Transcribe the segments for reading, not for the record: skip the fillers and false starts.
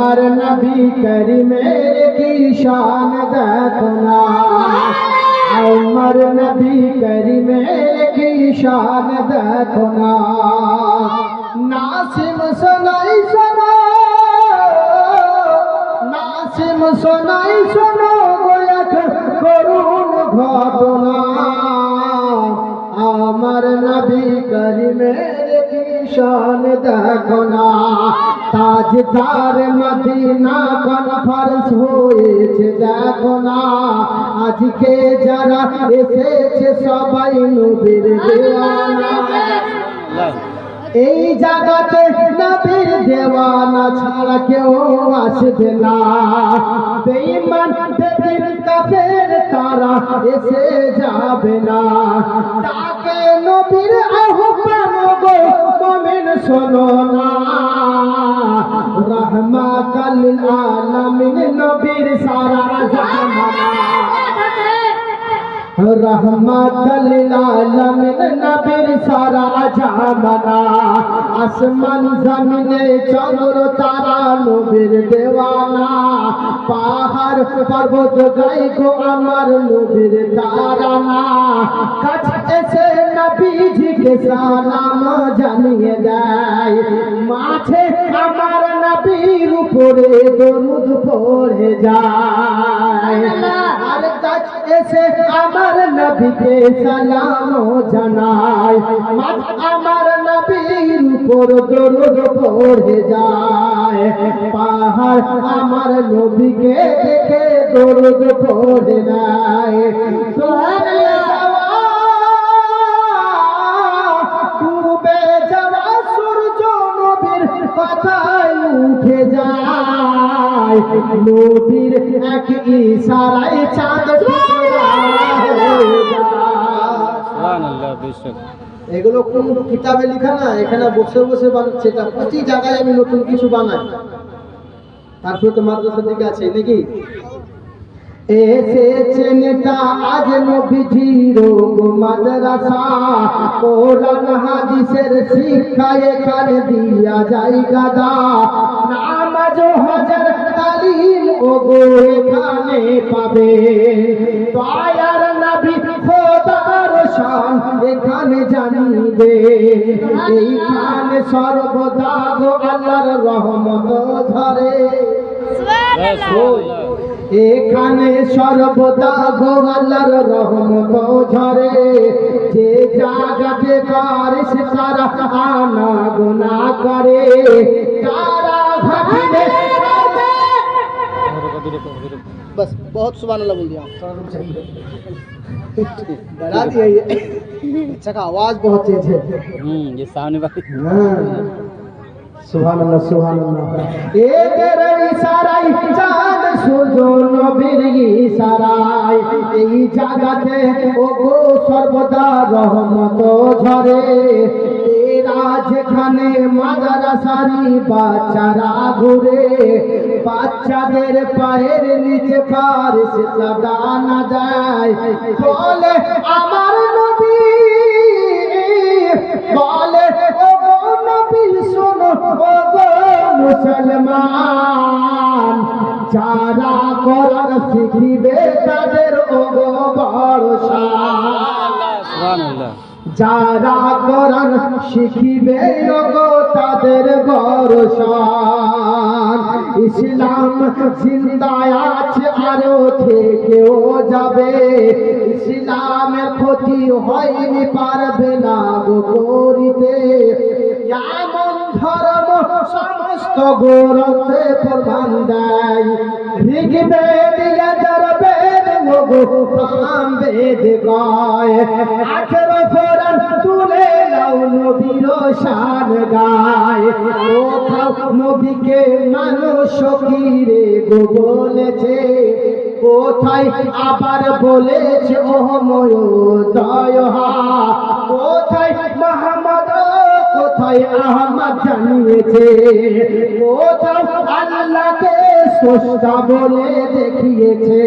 আমার নবী করিমের কি শান দেখো না, আমার নবী করিমের কি শান দেখো না। নাসিম শোনাই শোনো, নাসিম শোনাই শোনো গোয়াক করুণ ঘটনা, আমার নবী করিমের কি শান দেখো না। তাজদার মদিনা কনফারেন্স হয়েছে দেখো না, আজকে যারা এসেছে সবাই নবীর দেওয়ানা। এই জায়গাতে নবীর দেওয়ানা ছাড়া কেউ আসবে না। বেঈমান বেদিন কাফের তারা এসে যাবে না। তাকে নবীর আহ্বান গো মুমিন শোনো না, রহমাতাল লিল আলামিন নবীর সারা জামানা, রহমাতাল লিল আলামিন নবীর সারা জামানা। আসমান জমিনে চন্দ্র তারা নবীর দেওয়ানা, পাহাড় পর্বত গাই গো আমার নবীর তারানা। কাছে এসে নবীজিকে সালাম জানিয়ে দেয়, মাঝে আমার নবীর উপরে দরুদ পড়ে যায়। আর কাছে এসে আমার নবীকে সালাম জানায়, মাঝে আমার নবীর উপর দরুদ পড়ে যায়। পাহাড় আমার নবীকে দেখে দরুদ পড়ে যায়। ডুবে যাওয়া সূর্য নবীর কথায় উঠে যায়, নবীর এক ইশারায় চাঁদ এগুলো কোন কিতাবে লেখা না, এখানে বসে বসে বানাচ্ছে। এটা প্রতি জায়গায় আমি নতুন কিছু বানাই, তারপরে তো মাদ্রাসা দিকে আছে নাকি। এসেছেন তা আজ নবীজির মাদ্রাসা, কোরআন হাদিসের শিক্ষা এখানে দিয়া যায় গাদা। নামাজ হজের তালিম ওগো এখানে পাবে, দয়ার নবী খোদার শান এখানে জানিবে। এইখানে সর্বদা গো আল্লাহর রহমত ঝরে, এখানে সর্বদা গো আল্লাহর রহমত ঝরে। যে জাগাতে পারিস তারা আনা গুনাহ করে, তারা ভাবিলে बस बहुत सुभान अल्लाह बोल दिया, डरा दिया ये। अच्छा का आवाज बहुत तेज है, ये सामने वाली सुभान अल्लाह सुभान अल्लाह। ए तेरे इशाराय चाँद সূর্য নবীর ইশারায় এই জাগাতে ওগো সর্বদা রহমত ঝরে। এরা যেখানে মাদ্রাসারি বাচ্চারা ঘুরে, বাচ্চাদের পায়ের নিচে ফারিস্তা দানা দেয়, বলে আমার নবী, বলে ওগো নবী শোনো ওগো মুসলমান, যারা কোরআন শিখিবে তাদের ওগো বড় শান, যারা কোরআন শিখিবে ওগো তাদের বড় শান। ইসলাম জিন্দা আছে আরো থেকেও যাবে, ইসলামের ক্ষতি হয়নি পারবে না গো করিতে। এমন ধর্ম সমস্ত গ্রন্থে প্রমাণ দেয়, ঋগ্বেদ যজুর্বেদ ওগো সামবেদ গায়। 18 পুরাণ তুলে নাও নবীর শান গায়, কোথাও নবীকে মানুষ কি গো বলেছে, কোথায় আবার বলেছে ওহময় দয়হা, কোথায় মোহাম্মদ কোথায় আহমদ জানিয়েছে, কোথাও আল্লাহকে স্রষ্টা বলে দেখিয়েছে।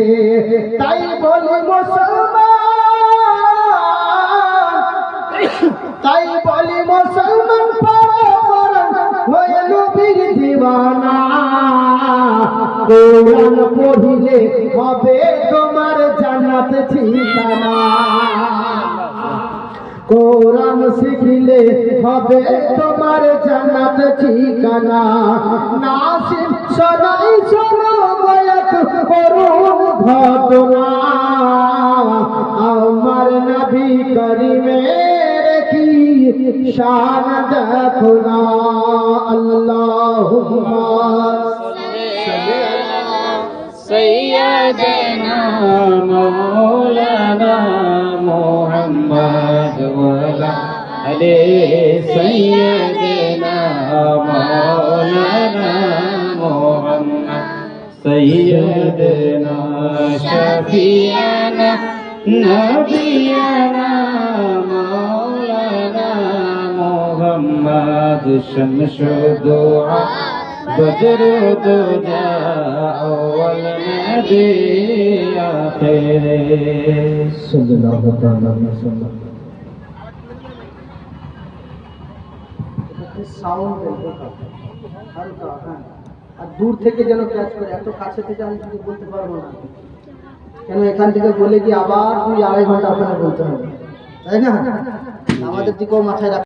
তাই বলি মুসলমান, তাই বলি মুসলমান পড়ো কোরআন হয়ে নবীর দিওয়ানা। কোরআন পড়িলে হবে তোমার জান্নাত ঠিকানা, কোরআন শিখিলে হবে তোমার জান্নাত ঠিকানা। নাসিব সদাই শোনো গয়াত করুণ ঘটনা, আমার নবী করিমের কি শান দেখো না। আল্লাহুম্মা سيدنا مولانا محمد وعلى آله سيدنا مولانا محمد سيدنا شفيعنا نبينا مولانا محمد شمس الدعاء بدر الدجى أول نبي آخر صلى الله عليه وسلم। সাউন্ড হালকা, হ্যাঁ, আর দূর থেকে যেন ক্যাচ করে, এত কাছে থেকে আমি কিছু বলতে পারবো না, কেন এখান থেকে বলে কি আবার 2-2.5 ঘন্টা ওখানে বলতে হবে, তাই না? আমাদের দিকেও মাথায় রাখ।